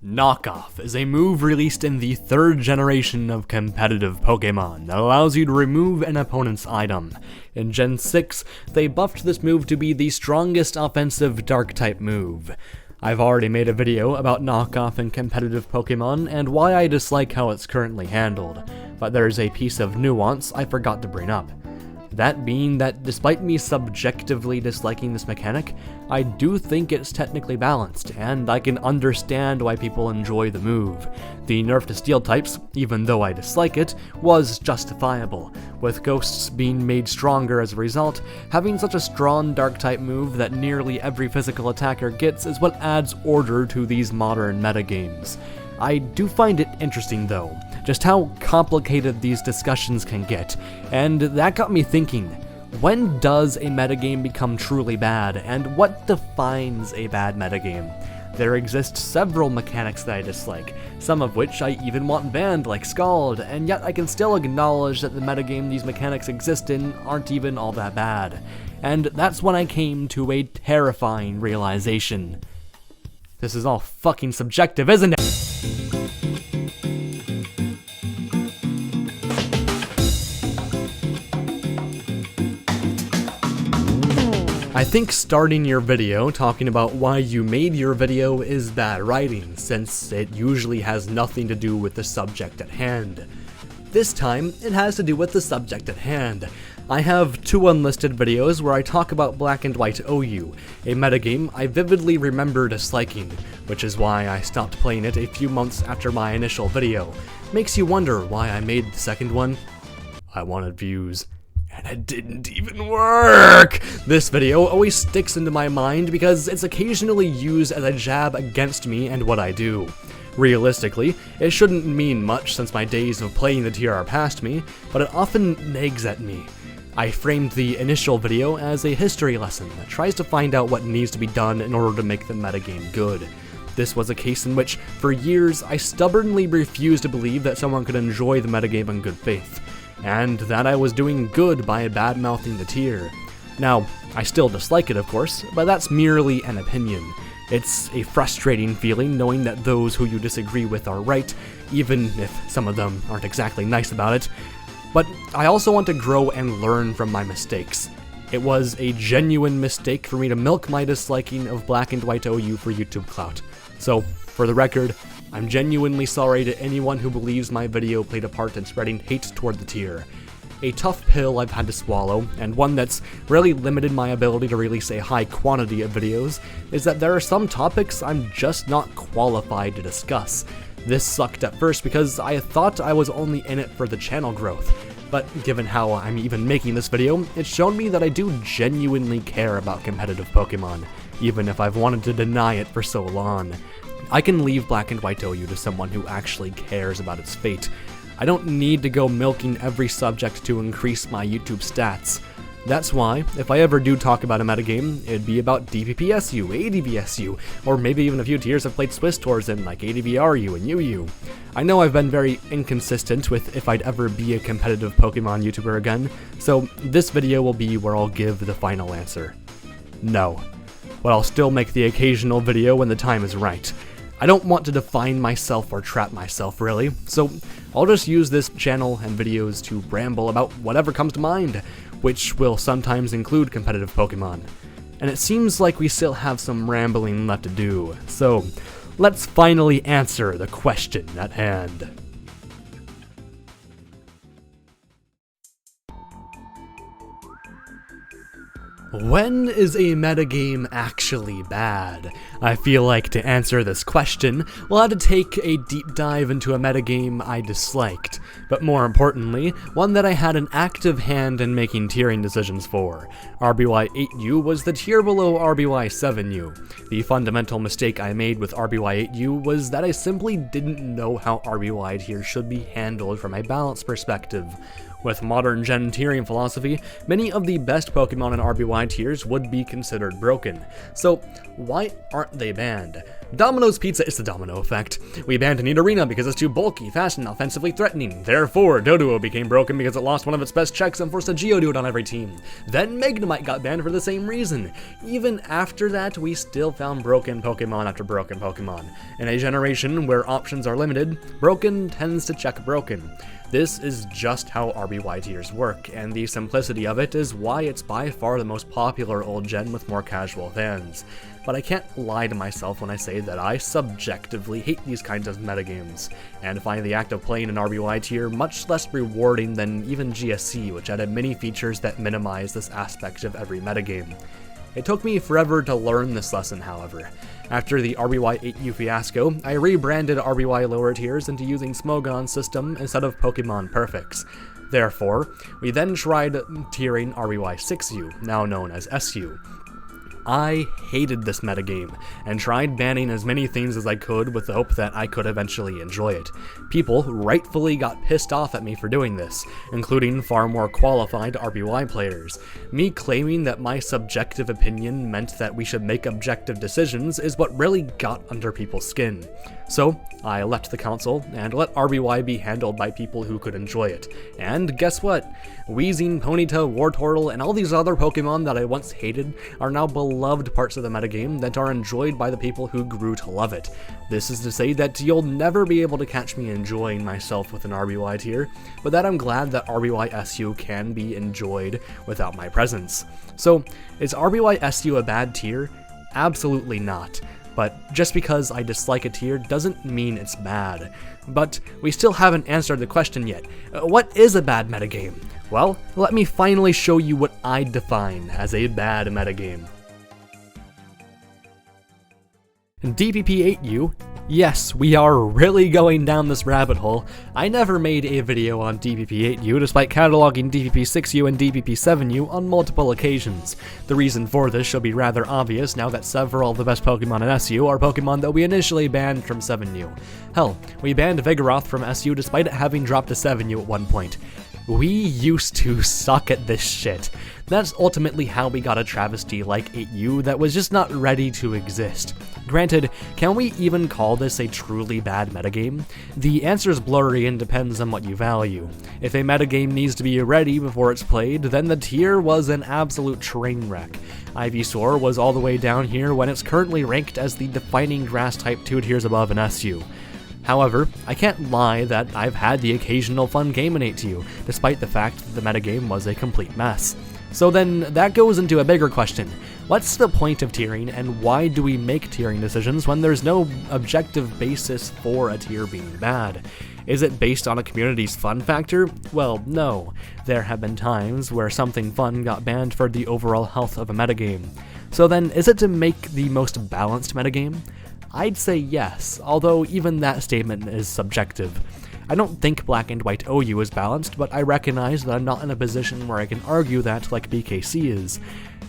Knockoff is a move released in the 3rd generation of competitive Pokémon that allows you to remove an opponent's item. In Gen 6, they buffed this move to be the strongest offensive Dark-type move. I've already made a video about Knockoff in competitive Pokémon and why I dislike how it's currently handled, but there's a piece of nuance I forgot to bring up. That being that despite me subjectively disliking this mechanic, I do think it's technically balanced, and I can understand why people enjoy the move. The nerf to steel types, even though I dislike it, was justifiable, with ghosts being made stronger as a result. Having such a strong dark type move that nearly every physical attacker gets is what adds order to these modern metagames. I do find it interesting though, just how complicated these discussions can get, and that got me thinking, when does a metagame become truly bad, and what defines a bad metagame? There exist several mechanics that I dislike, some of which I even want banned like Scald, and yet I can still acknowledge that the metagame these mechanics exist in aren't even all that bad. And that's when I came to a terrifying realization. This is all fucking subjective, isn't it? I think starting your video talking about why you made your video is bad writing, since it usually has nothing to do with the subject at hand. This time, it has to do with the subject at hand. I have 2 unlisted videos where I talk about Black and White OU, a metagame I vividly remember disliking, which is why I stopped playing it a few months after my initial video. Makes you wonder why I made the second one? I wanted views. And it didn't even work! This video always sticks into my mind because it's occasionally used as a jab against me and what I do. Realistically, it shouldn't mean much since my days of playing the tier are past me, but it often nags at me. I framed the initial video as a history lesson that tries to find out what needs to be done in order to make the metagame good. This was a case in which, for years, I stubbornly refused to believe that someone could enjoy the metagame in good faith, and that I was doing good by bad-mouthing the tier. Now, I still dislike it of course, but that's merely an opinion. It's a frustrating feeling knowing that those who you disagree with are right, even if some of them aren't exactly nice about it. But I also want to grow and learn from my mistakes. It was a genuine mistake for me to milk my disliking of Black and White OU for YouTube clout. So, for the record, I'm genuinely sorry to anyone who believes my video played a part in spreading hate toward the tier. A tough pill I've had to swallow, and one that's really limited my ability to release a high quantity of videos, is that there are some topics I'm just not qualified to discuss. This sucked at first because I thought I was only in it for the channel growth, but given how I'm even making this video, it's shown me that I do genuinely care about competitive Pokemon, even if I've wanted to deny it for so long. I can leave Black and White OU to someone who actually cares about its fate. I don't need to go milking every subject to increase my YouTube stats. That's why, if I ever do talk about a metagame, it'd be about DPPSU, ADVSU, or maybe even a few tiers I've played Swiss tours in like ADVRU and UU. I know I've been very inconsistent with if I'd ever be a competitive Pokemon YouTuber again, so this video will be where I'll give the final answer. No. But I'll still make the occasional video when the time is right. I don't want to define myself or trap myself, really, so I'll just use this channel and videos to ramble about whatever comes to mind, which will sometimes include competitive Pokemon. And it seems like we still have some rambling left to do, so let's finally answer the question at hand. When is a metagame actually bad? I feel like to answer this question, we'll have to take a deep dive into a metagame I disliked, but more importantly, one that I had an active hand in making tiering decisions for. RBY8U was the tier below RBY7U. The fundamental mistake I made with RBY8U was that I simply didn't know how RBY tiers should be handled from a balance perspective. With modern gen tiering philosophy, many of the best Pokemon in RBY tiers would be considered broken. So why aren't they banned? Domino's Pizza is the domino effect. We banned Nidorina because it's too bulky, fast, and offensively threatening. Therefore, Doduo became broken because it lost one of its best checks and forced a Geodude on every team. Then Magnemite got banned for the same reason. Even after that, we still found broken Pokemon after broken Pokemon. In a generation where options are limited, broken tends to check broken. This is just how RBY tiers work, and the simplicity of it is why it's by far the most popular old gen with more casual fans. But I can't lie to myself when I say that I subjectively hate these kinds of metagames, and find the act of playing an RBY tier much less rewarding than even GSC, which added many features that minimize this aspect of every metagame. It took me forever to learn this lesson, however. After the RBY 8U fiasco, I rebranded RBY lower tiers into using Smogon's system instead of Pokemon Perfects. Therefore, we then tried tiering RBY 6U, now known as SU. I hated this metagame, and tried banning as many things as I could with the hope that I could eventually enjoy it. People rightfully got pissed off at me for doing this, including far more qualified RBY players. Me claiming that my subjective opinion meant that we should make objective decisions is what really got under people's skin. So, I left the council and let RBY be handled by people who could enjoy it. And guess what? Weezing, Ponyta, Wartortle, and all these other Pokemon that I once hated are now beloved parts of the metagame that are enjoyed by the people who grew to love it. This is to say that you'll never be able to catch me enjoying myself with an RBY tier, but that I'm glad that RBY SU can be enjoyed without my presence. So, is RBY SU a bad tier? Absolutely not. But just because I dislike a tier doesn't mean it's bad. But we still haven't answered the question yet. What is a bad metagame? Well, let me finally show you what I define as a bad metagame. DPP-8U. Yes, we are really going down this rabbit hole. I never made a video on DPP-8U despite cataloging DPP-6U and DPP-7U on multiple occasions. The reason for this should be rather obvious now that several of the best Pokemon in SU are Pokemon that we initially banned from 7U. Hell, we banned Vigoroth from SU despite it having dropped to 7U at one point. We used to suck at this shit. That's ultimately how we got a travesty like 8U that was just not ready to exist. Granted, can we even call this a truly bad metagame? The answer's blurry and depends on what you value. If a metagame needs to be ready before it's played, then the tier was an absolute train wreck. Ivysaur was all the way down here when it's currently ranked as the defining grass type 2 tiers above in SU. However, I can't lie that I've had the occasional fun game in 8U, despite the fact that the metagame was a complete mess. So then, that goes into a bigger question. What's the point of tiering, and why do we make tiering decisions when there's no objective basis for a tier being bad? Is it based on a community's fun factor? Well, no. There have been times where something fun got banned for the overall health of a metagame. So then, is it to make the most balanced metagame? I'd say yes, although even that statement is subjective. I don't think Black and White OU is balanced, but I recognize that I'm not in a position where I can argue that like BKC is.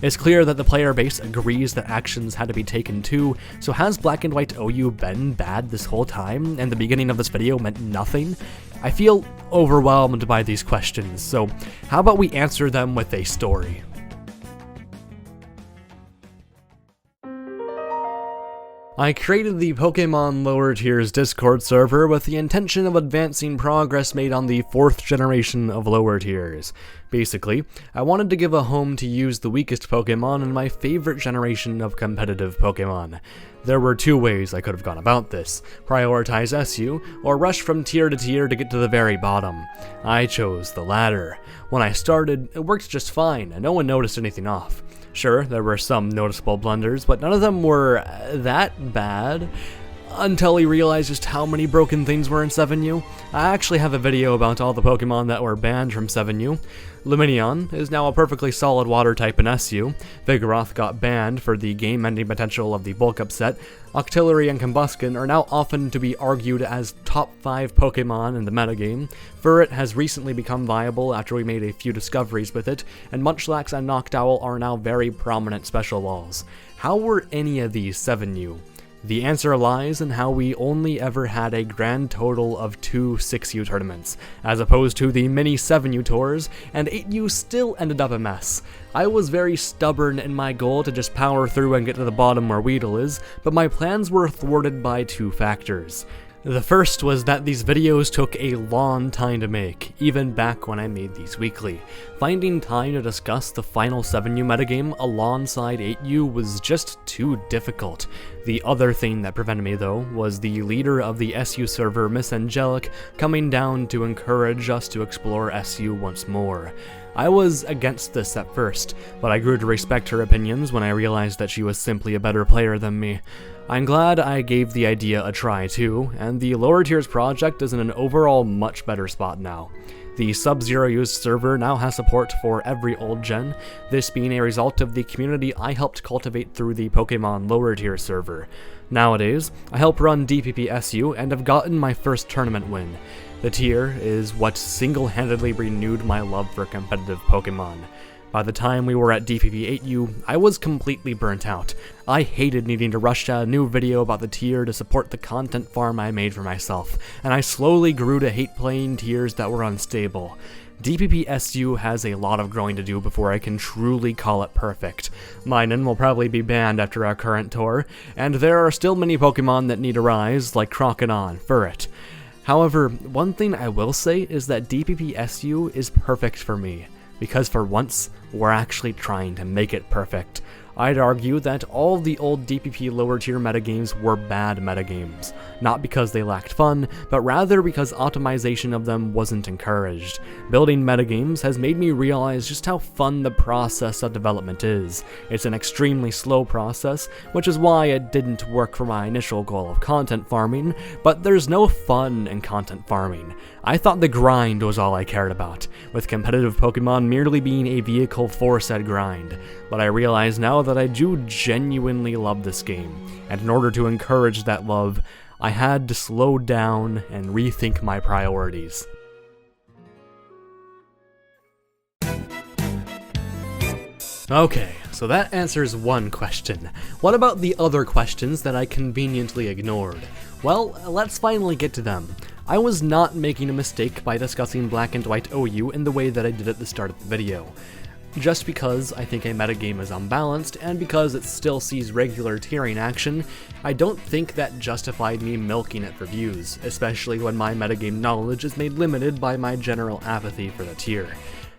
It's clear that the player base agrees that actions had to be taken too, so has Black and White OU been bad this whole time, and the beginning of this video meant nothing? I feel overwhelmed by these questions, so how about we answer them with a story? I created the Pokemon Lower Tiers Discord server with the intention of advancing progress made on the 4th generation of lower tiers. Basically, I wanted to give a home to use the weakest Pokemon in my favorite generation of competitive Pokemon. There were two ways I could have gone about this: prioritize SU, or rush from tier to tier to get to the very bottom. I chose the latter. When I started, it worked just fine, and no one noticed anything off. Sure, there were some noticeable blunders, but none of them were that bad, until we realized just how many broken things were in 7U. I actually have a video about all the Pokemon that were banned from 7U. Lumineon is now a perfectly solid water type in SU, Vigoroth got banned for the game-ending potential of the bulk upset, Octillery and Combusken are now often to be argued as top 5 Pokemon in the metagame, Furret has recently become viable after we made a few discoveries with it, and Munchlax and Noctowl are now very prominent special walls. How were any of these 7U? The answer lies in how we only ever had a grand total of 2 6U tournaments, as opposed to the many 7U tours, and 8U still ended up a mess. I was very stubborn in my goal to just power through and get to the bottom where Weedle is, but my plans were thwarted by 2 factors. The first was that these videos took a long time to make, even back when I made these weekly. Finding time to discuss the final 7U metagame alongside 8U was just too difficult. The other thing that prevented me though was the leader of the SU server, Miss Angelic, coming down to encourage us to explore SU once more. I was against this at first, but I grew to respect her opinions when I realized that she was simply a better player than me. I'm glad I gave the idea a try too, and the Lower Tiers project is in an overall much better spot now. The Sub-Zero used server now has support for every old gen, this being a result of the community I helped cultivate through the Pokémon Lower Tier server. Nowadays, I help run DPPSU and have gotten my first tournament win. The tier is what single-handedly renewed my love for competitive Pokémon. By the time we were at DPP8U, I was completely burnt out. I hated needing to rush out a new video about the tier to support the content farm I made for myself, and I slowly grew to hate playing tiers that were unstable. DPPSU has a lot of growing to do before I can truly call it perfect. Minun will probably be banned after our current tour, and there are still many Pokemon that need to rise, like Crocodon, Furret. However, one thing I will say is that DPPSU is perfect for me, because for once, we're actually trying to make it perfect. I'd argue that all the old DPP lower tier metagames were bad metagames, not because they lacked fun, but rather because optimization of them wasn't encouraged. Building metagames has made me realize just how fun the process of development is. It's an extremely slow process, which is why it didn't work for my initial goal of content farming, but there's no fun in content farming. I thought the grind was all I cared about, with competitive Pokemon merely being a vehicle for said grind. But I realize now that I do genuinely love this game, and in order to encourage that love, I had to slow down and rethink my priorities. Okay, so that answers one question. What about the other questions that I conveniently ignored? Well, let's finally get to them. I was not making a mistake by discussing Black and White OU in the way that I did at the start of the video. Just because I think a metagame is unbalanced, and because it still sees regular tiering action, I don't think that justified me milking it for views, especially when my metagame knowledge is made limited by my general apathy for the tier.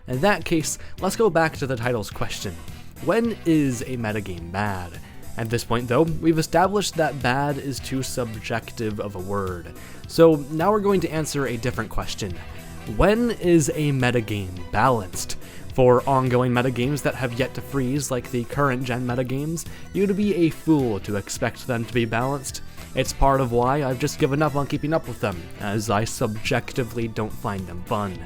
In that case, let's go back to the title's question. When is a metagame bad? At this point though, we've established that bad is too subjective of a word. So now we're going to answer a different question. When is a metagame balanced? For ongoing metagames that have yet to freeze, like the current gen metagames, you'd be a fool to expect them to be balanced. It's part of why I've just given up on keeping up with them, as I subjectively don't find them fun.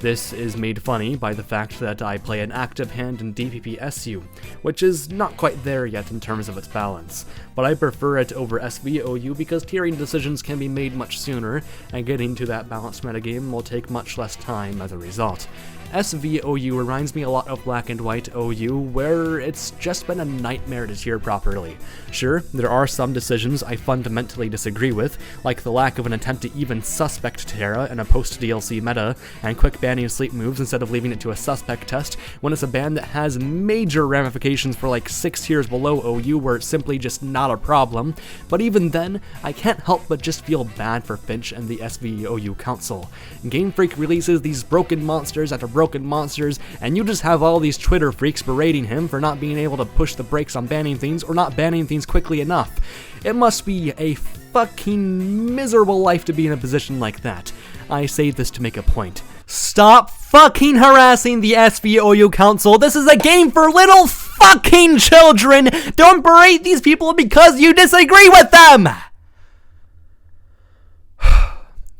This is made funny by the fact that I play an active hand in DPPSU, which is not quite there yet in terms of its balance, but I prefer it over SVOU because tiering decisions can be made much sooner, and getting to that balanced metagame will take much less time as a result. SVOU reminds me a lot of Black and White OU, where it's just been a nightmare to tier properly. Sure, there are some decisions I fundamentally disagree with, like the lack of an attempt to even suspect Terra in a post-DLC meta, and quick banning sleep moves instead of leaving it to a suspect test, when it's a ban that has major ramifications for like 6 tiers below OU where it's simply just not a problem. But even then, I can't help but just feel bad for Finch and the SVOU Council. Game Freak releases these broken monsters after broken monsters, and you just have all these Twitter freaks berating him for not being able to push the brakes on banning things or not banning things quickly enough. It must be a fucking miserable life to be in a position like that. I say this to make a point. Stop fucking harassing the SVOU Council. This is a game for little fucking children. Don't berate these people because you disagree with them.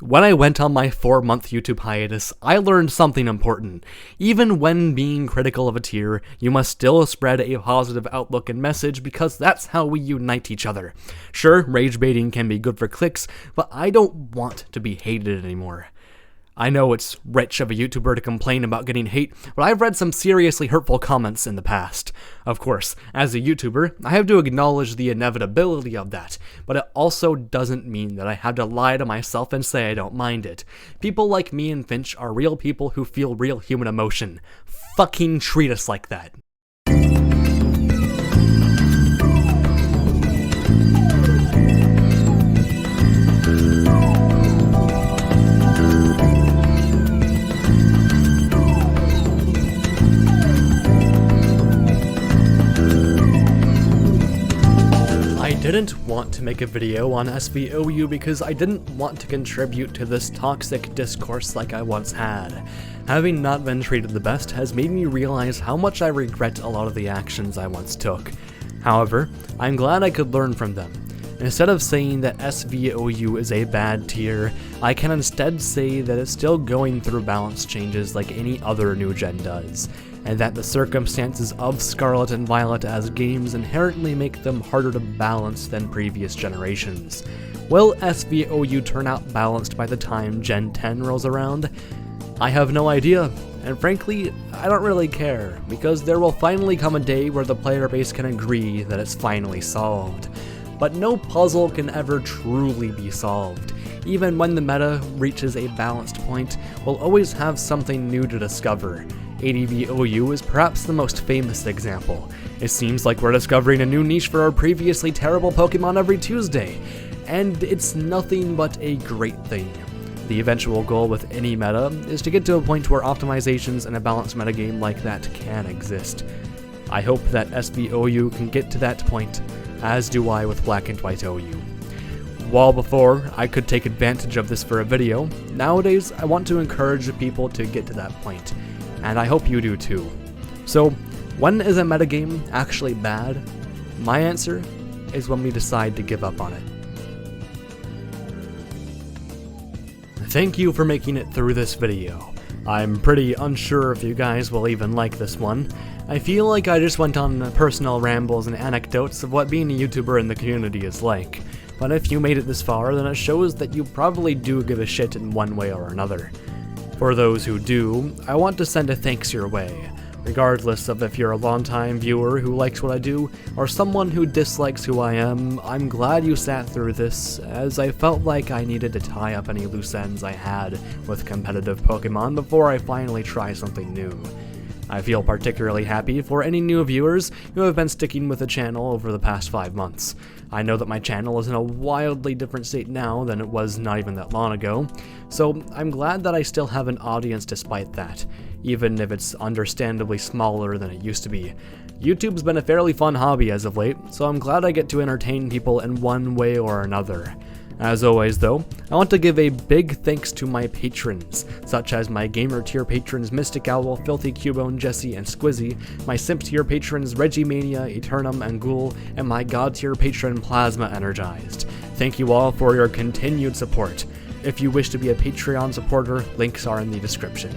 When I went on my 4-month YouTube hiatus, I learned something important. Even when being critical of a tier, you must still spread a positive outlook and message because that's how we unite each other. Sure, rage baiting can be good for clicks, but I don't want to be hated anymore. I know it's rich of a YouTuber to complain about getting hate, but I've read some seriously hurtful comments in the past. Of course, as a YouTuber, I have to acknowledge the inevitability of that, but it also doesn't mean that I have to lie to myself and say I don't mind it. People like me and Finch are real people who feel real human emotion. Fucking treat us like that. I didn't want to make a video on SVOU because I didn't want to contribute to this toxic discourse like I once had. Having not been treated the best has made me realize how much I regret a lot of the actions I once took. However, I'm glad I could learn from them. Instead of saying that SVOU is a bad tier, I can instead say that it's still going through balance changes like any other new gen does, and that the circumstances of Scarlet and Violet as games inherently make them harder to balance than previous generations. Will SVOU turn out balanced by the time Gen 10 rolls around? I have no idea, and frankly, I don't really care, because there will finally come a day where the player base can agree that it's finally solved. But no puzzle can ever truly be solved. Even when the meta reaches a balanced point, we'll always have something new to discover. ADVOU is perhaps the most famous example. It seems like we're discovering a new niche for our previously terrible Pokémon every Tuesday, and it's nothing but a great thing. The eventual goal with any meta is to get to a point where optimizations in a balanced metagame like that can exist. I hope that SVOU can get to that point, as do I with Black and White OU. While before I could take advantage of this for a video, nowadays I want to encourage people to get to that point, and I hope you do too. So, when is a metagame actually bad? My answer is when we decide to give up on it. Thank you for making it through this video. I'm pretty unsure if you guys will even like this one. I feel like I just went on personal rambles and anecdotes of what being a YouTuber in the community is like, but if you made it this far, then it shows that you probably do give a shit in one way or another. For those who do, I want to send a thanks your way. Regardless of if you're a longtime viewer who likes what I do, or someone who dislikes who I am, I'm glad you sat through this, as I felt like I needed to tie up any loose ends I had with competitive Pokemon before I finally try something new. I feel particularly happy for any new viewers who have been sticking with the channel over the past 5 months. I know that my channel is in a wildly different state now than it was not even that long ago, so I'm glad that I still have an audience despite that, even if it's understandably smaller than it used to be. YouTube's been a fairly fun hobby as of late, so I'm glad I get to entertain people in one way or another. As always though, I want to give a big thanks to my patrons, such as my gamer tier patrons Mystic Owl, Filthy Cubone, Jesse, and Squizzy, my simp tier patrons Regimania, Eternum, and Ghoul, and my god tier patron Plasma Energized. Thank you all for your continued support. If you wish to be a Patreon supporter, links are in the description.